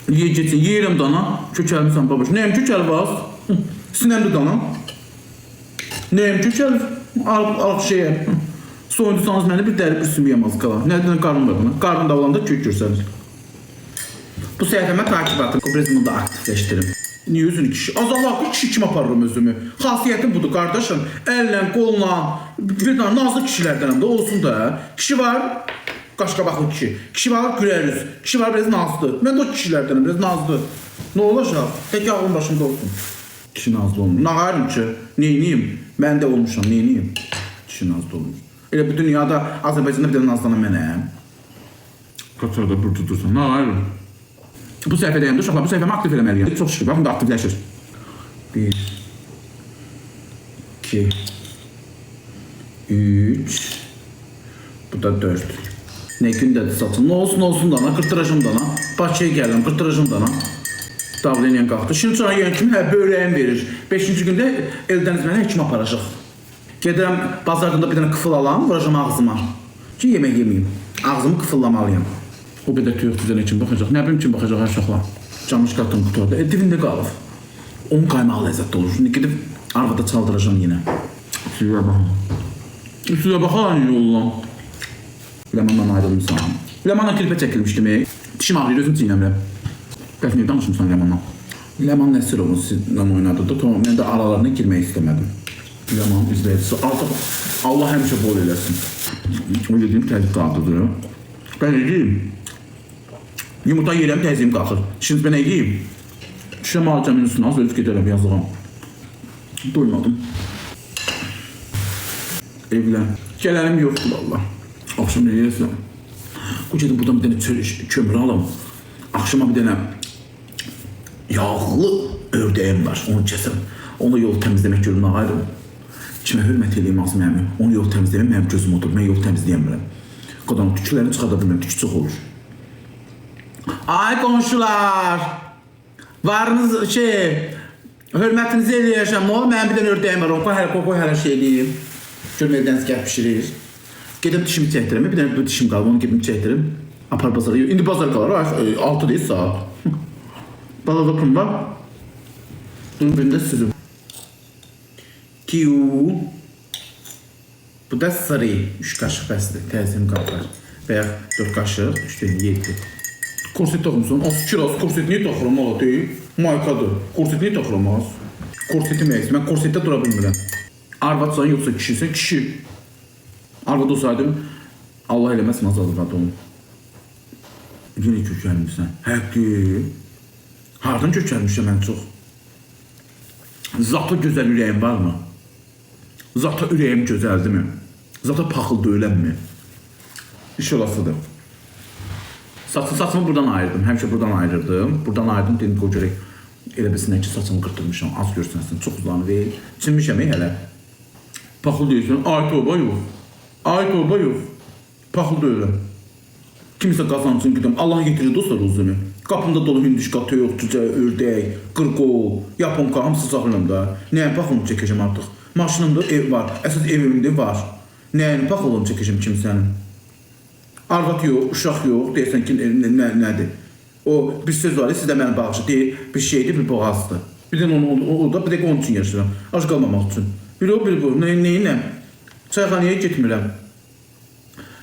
Yiyeceksin, yerim dana. Köçelmişsən babaş. Neyim köçel var? Sinemli dana. Neyim köçel? Al şeye. Soyundusanız mənə bir dəri bir sümüyəm az qala. Nədən qarın var buna? Qarın da olanda kökürsəniz. Bu səhifəmə takip atın. Obrazımı da aktifləşdirim. Niye özünü kişi? Azalaq kişi kim aparırım özümü? Xasiyyətim budur qardaşım. Əllə, qolla, bir tane nazlı kişilərdən də olsun da. Kişi var, qaşqabaqlı kişi. Kişi var, güleriz. Kişi var, biraz nazlı. Mən də o kişilərdən biraz nazlı. Ne olacaq? Tek ağlım başımda olsun. Kişi nazlı olmuş. Nağarım ki, neyniyim? Mən də olmuşam, neyniyim? Kişi nazlı olmuş. Elə bu dünyada Azərbaycanda bir də nazlanan mənəm. Qatar da burada dursun. Nağarım. Bu səhifədəyəm də uşaqlar, bu səhifəmi aktiv eləməliyəm. Çox şükür, baxın da aktivləşir. 1, 2, 3, bu da 4. Ne gündədir saçım, nə olsun dana, qırtıracım dana. Bakıya gələm, qırtıracım dana. Davleniyan qalxdı. Şimdi sonra yiyən kimi bövrəyim verir. 5-ci gündə eldəniz mənə həkimə aparacaq. Gedirəm, bazarda bir dənə qıfıl alam, vuracam ağzıma. Ki yemək yeməyim, ağzımı qıfıllamalıyım. O qədər tüyük düzənə kim baxacaq, nə bilim kim baxacaq hər uşaqlar. Camış qatın qutuda, dibində qalıb. Onun qaymağı ləzzətli olur. Şimdi gidib arvada çaldıracam yenə. Suya baxın. Suya baxan yollan. Lemandan ayrılmışsam. Lemanla klipə çəkilmişdim. Dişim ağrıyır, özüm çiynəmirəm. Bəs niyə danışmışsan Lemanla? Leman Nəsirovun sizlə oynadı da, tamam, mən də aralarına girmək istəmədim. Leman izləyicisi, artıq Allah həmişə bol eləsin. O yediyim təzyiq qaldıdır. Ben yiyeyim. Yumurta yiyirəm, təziyim qalxır. Şimdi ben yiyeyim. Şişəm alacağım üstüne, az ölüp giderim yazığım. Duymadım. Evlən. Gələnim yoxdur valla. Akşam ne yiyəsən? Bu gedim buradan bir dənə kömür alım. Akşama bir dənə yağlı ördəyim var, onu kəsəm. Onu yol təmizləmək görüm ağayrım. Kimə hörmət eləyim azım əmi. Onu yol təmizləmək mənim gözüm odur. Mən yol təmizləyəmirəm. Qadan tüklərini çıxarda bilməm, tük çox olur. Ay qonşular! Varınız hörmətinizi eləyəcəm. Ne olur? Mənim bir dənə ördəyim var. Qoy hələ şey eləyim. Görməkdəniz gəl pişirir. Gedib dişimi çəkdirəm. Bir dənə dişim qalıb, onu gedib çəkdirim. Apar bazara. İndi bazar qalır. 6 değil saat. Bala bakın bak. Birində sürüm. Kiu. Bu da sarı. 3 qaşıq bəsdir. Təzim qalır. Veya 4 qaşıq. 3 tane 7. Korset takımsın. Az kiraz korset niye takıram ala deyil? Maykadır. Korset niye takıram az? Korsetim eksik. Ben korsette dura bilmirəm. Arvatsan yoksa kişisin. Kişi. Arvad olsaydım Allah eləməsin azalır adamı. Yine kökəlmişsən. Həqqi. Hardan kökəlmişəm mən çox? Zata gözəl ürəyim var mı? Zata ürəyim gözəldir mi? Zata paxıl döyüləm mi? İş olasıdır. Saçımı buradan ayırdım. Həmişə buradan ayırırdım. Buradan ayırdım. Dedim ki o görək. Elə bilsinlər ki saçımı qırtırmışam. Az görsənsin. Çox uzanı deyil. Çinmişəm hələ. Paxıl deyilsən. Ay torba yox. Ay torba yox. Paxıl deyiləm. Kimisə qazansın gidim. Allah getirir dostlar uzunu. Qapımda dolu hündüşka, toyuq, cücə, ördək, qırqol, yaponka hamısı saxlayım da. Nəyən paxılını çəkəcəm artıq. Maşınımda ev var. Əsas evimdə var. Nəyən paxılını çəkəcəm kimsənin. Arvat yox, uşaq yox, deyirsən ki, nədir? O, bir söz var ya, sizdə mənə bağışlı deyil, bir şeydir, bir boğazdır. Bir də o da, bir də onun üçün yaşayıram, ac qalmamaq üçün. Bir o, bir bu, neyinəm? Çayxanaya getmirəm.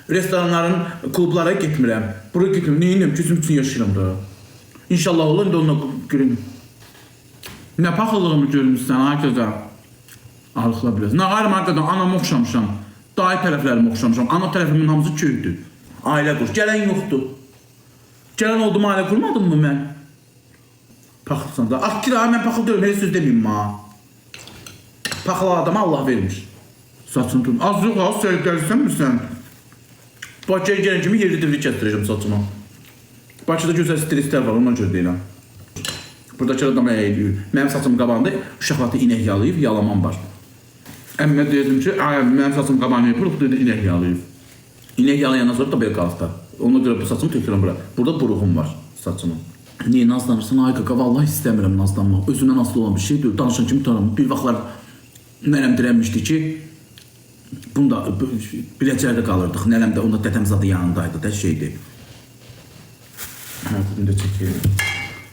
Restoranların, klublara getmirəm. Buraya getmirəm, neyinəm, gözüm üçün yaşayıram da. İnşallah olur, indi onunla görün. Nə paxıllığımı görmüşsən, hakikaten. Arıqla biraz. Nə qayrım, hakikaten, anamı oxşamışam. Dayı tərəflərimi oxşamışam. Ana tərəfimin hamısı köydür. Ailə qur. Gələn yoxdur. Gələn oldum, ailə qurmadım mı mən? Paxılsan da. Ah, kira, mən paxıl deyirəm, elə söz deməyim ma. Paxıl adama Allah vermiş. Saçını tutun. Az yox, az səhidlərsən misən? Bakıya gələn kimi yerli divri kəsdirəcəm saçıma. Bakıda gözəl stilistlər var, ondan göz deyiləm. Buradakı adam əyiliyor. Mənim saçım qabağında uşaqlatı inək yalayıb, yalaman var. Əmmə deyirdim ki, mənim saçım qabağını yapırıq, dedi inək yalayıb. İnək yalayandan sonra da belə qalxda. Ona görə bu saçımı tökürəm bura. Burada buruğum var saçımın. Niyə nazlanırsan? Ay qaqa, vallahi istəmirəm nazlanmaq. Özümdən asılı olan bir şeydir. Danışan kimi tanım. Bir vaxtlar nənəm dirənmişdi ki, bunda Biləcərdə qalırdıq. Nənəm də onda dədəmzadı yanındaydı da şeydi. Bunu da çəkəyim.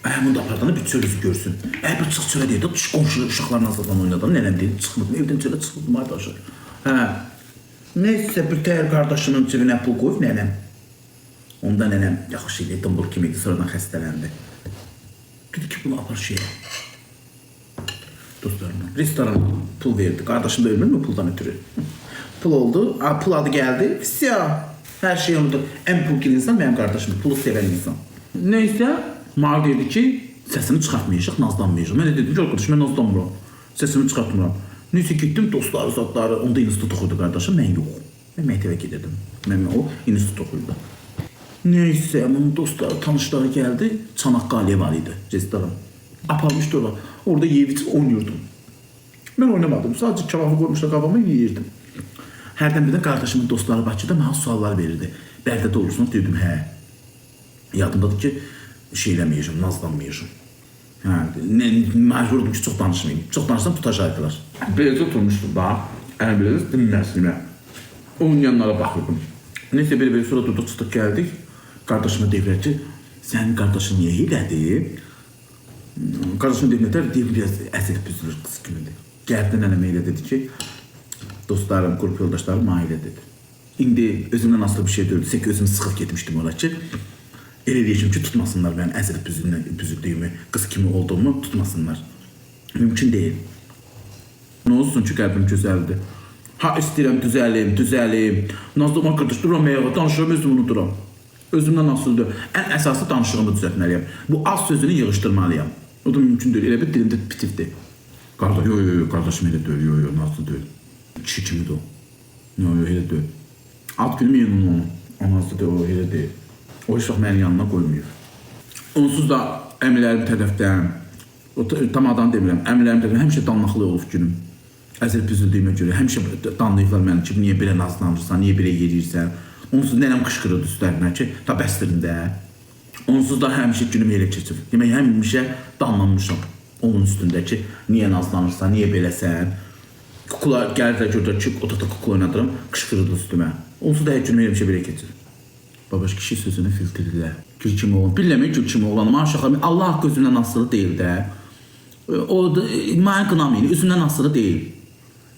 Bunu da apardan bir çölüsü görsün. Bir çıx çölə deyil, qonşu uşaqlarla azadlan oynadım. Nənəm deyil, çıxmadım, evdən çölə çıxmadım arkadaşlar. Neyse, bir təhər qardaşımın cibinə pul qoyub nənəm. Onda nənəm yaxşı idi, dımbıl kimi idi, sonradan xəstələndi. Dedi ki, bunu apar şeyə. Dostlarına, restoran pul verdi. Qardaşım da ölmür mü puldan ötürü? Pul oldu, pul adı gəldi, siyah. Hər şey oldu. Ən pulkil insan mənim qardaşım, pulu sevən insan. Neyse, Mar dedi ki, səsimi çıxartmayacaq, nazlanmayacaq. Mən də dedim ki, arkadaş, mən nazlanmıram, səsimi çıxartmıram. Neyse, gittim, dostları, zatları, onda institut oxuydu qardaşım, mən yox. Mən məktəbə gedirdim, mən o institut oxuydu. Neyse, onun dostları, tanışları gəldi, Çanaqqale var idi, restoran. Aparmışdı orada, orada yeyib oynuyordum. Mən oynamadım, sadəcə kebabı qoymuşlar qabama, yeyirdim. Hərdən birdən qardaşımın dostları Bakıda mənə suallar verirdi. Bərdədə olursunuz, dedim, hə. Yadımdadır ki, şey eləməyəcəm, nazlanmayacam. Məcburdum ki, çox danışmayayım. Çox danışsam tutacaqdılar. Beləcə oturmuşdum da, beləcə dinlərsinimə. Onun yanlara baxırdım. Neyse, belə sonra durduq, çıxdıq, gəldik. Qardaşıma deyirlər ki, sənin qardaşın niyə hilədir? Qardaşım deyirlər, deyim, biraz əsil büzülür qız kimidir. Gəldi nənəmə ilə dedi ki, dostlarım, qrup yoldaşlarım ailə dedi. İndi özümdən asılı bir şey deyildi. Sək özümü sıxıb getmişdim ora ki, elə eləyəcəm ki, tutmasınlar mən əzil büzüklüyümü, qız kimi olduğumu tutmasınlar. Mümkün deyil. Nə olsun ki, qəlbim gözəldir. Ha, istəyirəm, düzəlim. Nazlıqman qardaş, duram ayağa, danışıram, özümü unuduram. Özümdən asılıdır. Ən əsası danışığımı düzəltməliyəm. Bu az sözünü yığışdırmalıyam. O da mümkün deyil. Elə bir dilimdə bitirdi. Qardaş, qardaşım elə deyil, nasıl deyil. Kişi kimidir o. Elə deyil. Ad bilməyin onu. Anası deyil, o elə deyil. O heç vaxt mənim yanına qoymuyor. Onsuz da əmilərim tərəfdən, tam adam demirəm, əmilərim tərəfdən həmişə danlaqlı olub günüm. Əzil büzüldüyümə görə həmişə danlayıblar məni ki, niyə belə nazlanırsan, niyə belə yeriyirsən. Onsuz nənəm qışqırırdı üstlərinə ki, ta bəsdirində. Onsuz da həmişə günüm elə keçir. Demək, həmişə danlanmışam onun üstündə ki, niyə nazlanırsan, niyə beləsən. Kukula gəlirlər görürlər ki, otaqda kukula oynadıram, qışqırırdı üstümə. Onsuz da günüm həmişə belə keçir. Babaş kişi sözünü filtrlilər. Gül kimi olan. Billəmək gül kimi olanım. Aşağı Allah haqqı özündən asılı deyil də. O mənə qınamayın, özündən asılı deyil.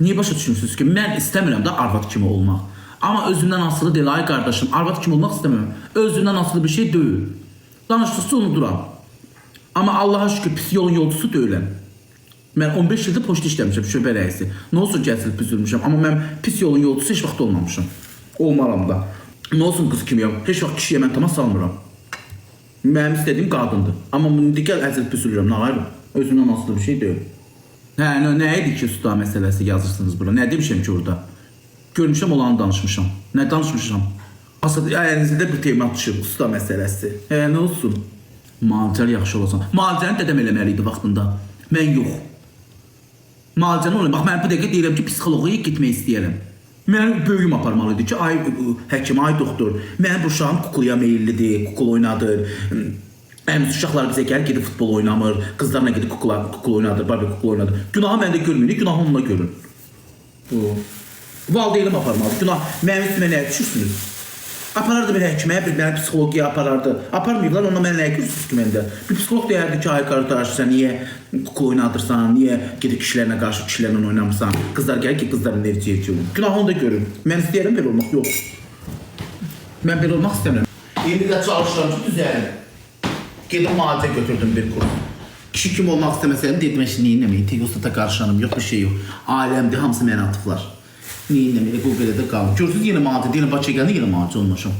Niyə başa düşünürsünüz ki, mən istəmirəm də arvad kimi olmaq. Amma özümdən asılı deyil, ay qardaşım, arvad kimi olmaq istəmirəm. Özümdən asılı bir şey deyil. Danışdıqsa unuduram. Amma Allaha şükür pis yolun yolcusu deyiləm. Mən 15 ildir poçta işləmişəm, şöbə rəisi. Nə olsun ki, əsilib büzülmüşəm. Amma mən pis yolun yolcusu heç vaxt olmamışam. Olmaram da. Nə olsun qız kimiyəm, heç vaxt kişiyə mən tamam salmıram. Mənim istədiyim qadındır. Amma indi gəl əzilib büzülürəm, nə ayrı? Özümdən asılı bir şey deyil. Nə idi ki, usta məsələsi yazırsınız bura? Nə demişəm ki orada? Görmüşəm, olanı danışmışam. Nə danışmışam? Aslında əlinizdə bir tema düşür, usta məsələsi. Nə olsun? Malicəli yaxşı olasan. Malicəni dədəm eləməli idi vaxtında. Mən yox. Malicəni olayım. Bax, mən bu dəqiqə deyirəm ki, psixologiya gitmək istəyərəm. Mənim böyüyüm aparmalıydı ki, ay həkim, ay doktor, mənim bu uşağım kukulaya meyillidir, kukul oynadır. Uşaqlar bizə gəlir, gedib futbol oynamır, qızlarla gedib kukul oynadır, barbie kukul oynadır. Günahı məndə görmürük, günahı onunla görün. Valideynim aparmalı, günah, mənim üstümə nəyə düşürsünüz? Aparardı bir həkimə, bir mənə psixologiya aparardı. Aparmayıblar, onunla mənə nəyə görürsünüz ki, məndə? Bir psikolog deyərdi ki, ay qardaş, sən niyə kukul oynadırsan, niyə gedib kişilərlə qarşı kişilərlə oynamırsan? Qızlar gəlir ki, qızların nevciyyəti olun. Günahı onu da görün. Mən istəyərəm belə olmaq, yox. Mən belə olmaq istəmirəm. İndi də çalışıram ki, düzəlim. Gedim malicə götürdüm bir kurs. Kişi kim olmaq istəməsəyəm, dedim, niyə inəməyin, tek ustata qarşılanım, yox bir şey yox. Ailəmdir, hamısı mənə atıblar. Niyə inəməyin, bu belə də qalım. Görsünüz, yenə malicə, yenə Bakıya gəldi, yenə malicə olmuşam.